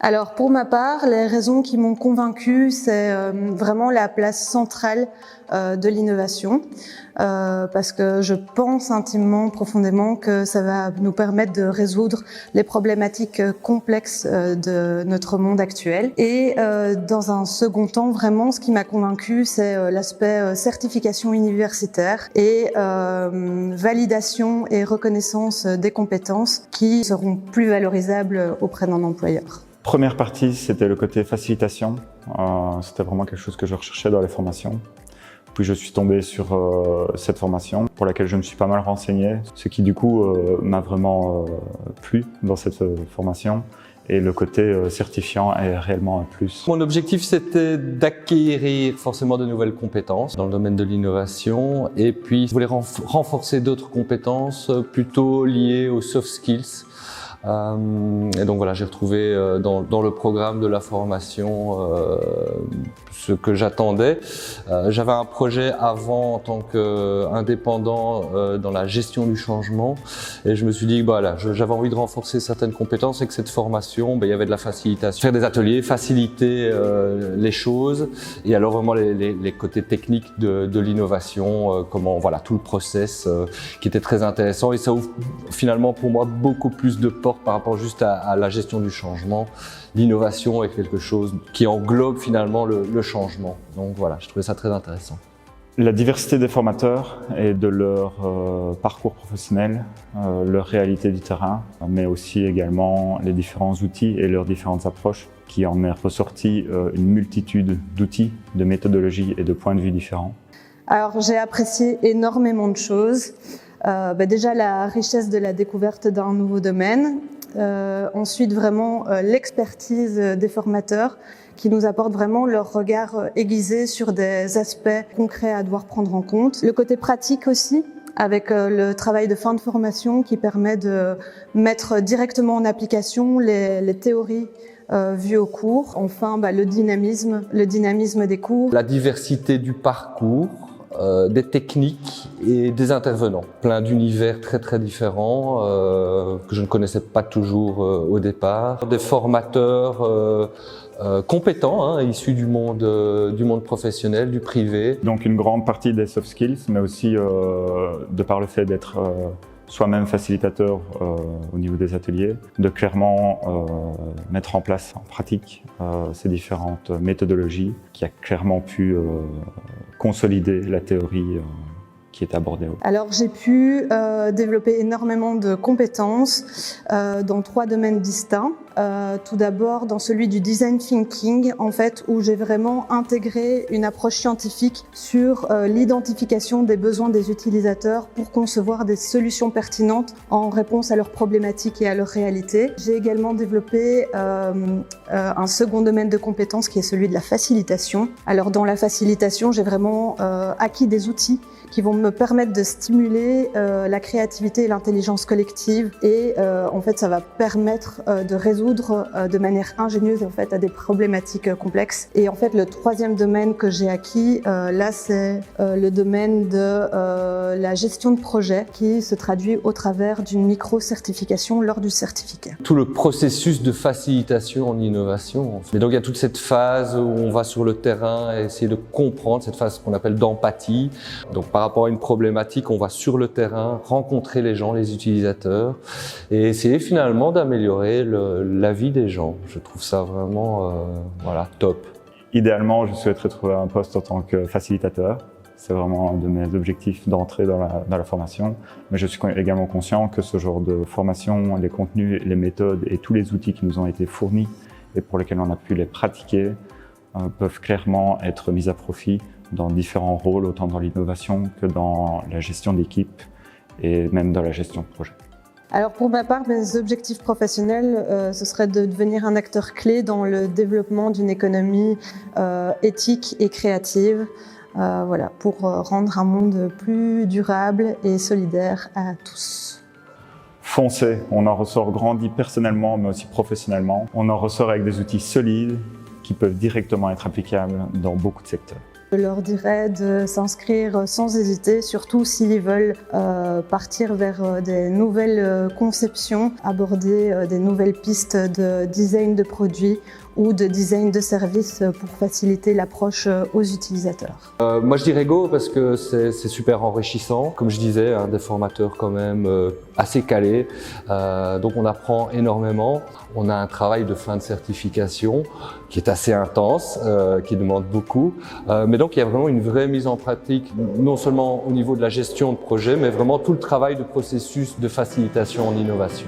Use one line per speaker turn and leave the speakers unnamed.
Alors pour ma part, les raisons qui m'ont convaincue, c'est vraiment la place centrale de l'innovation, parce que je pense intimement, profondément que ça va nous permettre de résoudre les problématiques complexes de notre monde actuel. Et dans un second temps, vraiment, ce qui m'a convaincue, c'est l'aspect certification universitaire et validation et reconnaissance des compétences qui seront plus valorisables auprès d'un employeur.
Première partie, c'était le côté facilitation. C'était vraiment quelque chose que je recherchais dans les formations. Puis je suis tombé sur cette formation pour laquelle je me suis pas mal renseigné, ce qui du coup m'a vraiment plu dans cette formation. Et le côté certifiant est réellement un plus.
Mon objectif, c'était d'acquérir forcément de nouvelles compétences dans le domaine de l'innovation. Et puis, je voulais renforcer d'autres compétences plutôt liées aux soft skills. Et donc voilà, j'ai retrouvé dans le programme de la formation ce que j'attendais. J'avais un projet avant en tant qu'indépendant dans la gestion du changement et je me suis dit voilà, j'avais envie de renforcer certaines compétences et que cette formation, il y avait de la facilitation, faire des ateliers, faciliter les choses et alors vraiment les côtés techniques de l'innovation, comment voilà tout le process qui était très intéressant et ça ouvre finalement pour moi beaucoup plus de portes par rapport juste à la gestion du changement. L'innovation est quelque chose qui englobe finalement le changement. Donc voilà, je trouvais ça très intéressant.
La diversité des formateurs et de leur parcours professionnel, leur réalité du terrain, mais aussi également les différents outils et leurs différentes approches qui en est ressorti une multitude d'outils, de méthodologies et de points de vue différents.
Alors j'ai apprécié énormément de choses. Déjà la richesse de la découverte d'un nouveau domaine, ensuite vraiment l'expertise des formateurs qui nous apportent vraiment leur regard aiguisé sur des aspects concrets à devoir prendre en compte. Le côté pratique aussi, avec le travail de fin de formation qui permet de mettre directement en application les théories vues au cours. Enfin, le dynamisme des cours.
La diversité du parcours. Des techniques et des intervenants, plein d'univers très très différents que je ne connaissais pas toujours au départ, des formateurs compétents, issus du monde professionnel, du privé.
Donc une grande partie des soft skills, mais aussi de par le fait d'être soi-même facilitateur au niveau des ateliers, de clairement mettre en place en pratique ces différentes méthodologies qui a clairement pu consolider la théorie qui est abordée.
Alors j'ai pu développer énormément de compétences dans 3 domaines distincts. Tout d'abord dans celui du design thinking, en fait, où j'ai vraiment intégré une approche scientifique sur l'identification des besoins des utilisateurs pour concevoir des solutions pertinentes en réponse à leurs problématiques et à leurs réalités. J'ai également développé un second domaine de compétences qui est celui de la facilitation. Alors dans la facilitation, j'ai vraiment acquis des outils qui vont me permettre de stimuler la créativité et l'intelligence collective et en fait ça va permettre de résoudre de manière ingénieuse en fait à des problématiques complexes. Et en fait le troisième domaine que j'ai acquis là c'est le domaine de la gestion de projet qui se traduit au travers d'une micro-certification lors du certificat.
Tout le processus de facilitation en innovation. En fait. Et donc il y a toute cette phase où on va sur le terrain et essayer de comprendre, cette phase qu'on appelle d'empathie. Donc par rapport à une problématique, on va sur le terrain, rencontrer les gens, les utilisateurs et essayer finalement d'améliorer la vie des gens. Je trouve ça vraiment top.
Idéalement, je souhaiterais trouver un poste en tant que facilitateur. C'est vraiment un de mes objectifs d'entrer dans la formation. Mais je suis également conscient que ce genre de formation, les contenus, les méthodes et tous les outils qui nous ont été fournis et pour lesquels on a pu les pratiquer peuvent clairement être mis à profit dans différents rôles, autant dans l'innovation que dans la gestion d'équipe et même dans la gestion de projet.
Alors pour ma part, mes objectifs professionnels, ce serait de devenir un acteur clé dans le développement d'une économie éthique et créative, pour rendre un monde plus durable et solidaire à tous.
Foncez, on en ressort grandi personnellement mais aussi professionnellement. On en ressort avec des outils solides qui peuvent directement être applicables dans beaucoup de secteurs.
Je leur dirais de s'inscrire sans hésiter, surtout s'ils veulent partir vers des nouvelles conceptions, aborder des nouvelles pistes de design de produits ou de design de services pour faciliter l'approche aux utilisateurs.
Moi je dirais go parce que c'est super enrichissant. Comme je disais, hein, des formateurs quand même assez calés, donc on apprend énormément. On a un travail de fin de certification qui est assez intense, qui demande beaucoup, mais donc il y a vraiment une vraie mise en pratique, non seulement au niveau de la gestion de projet, mais vraiment tout le travail de processus de facilitation en innovation.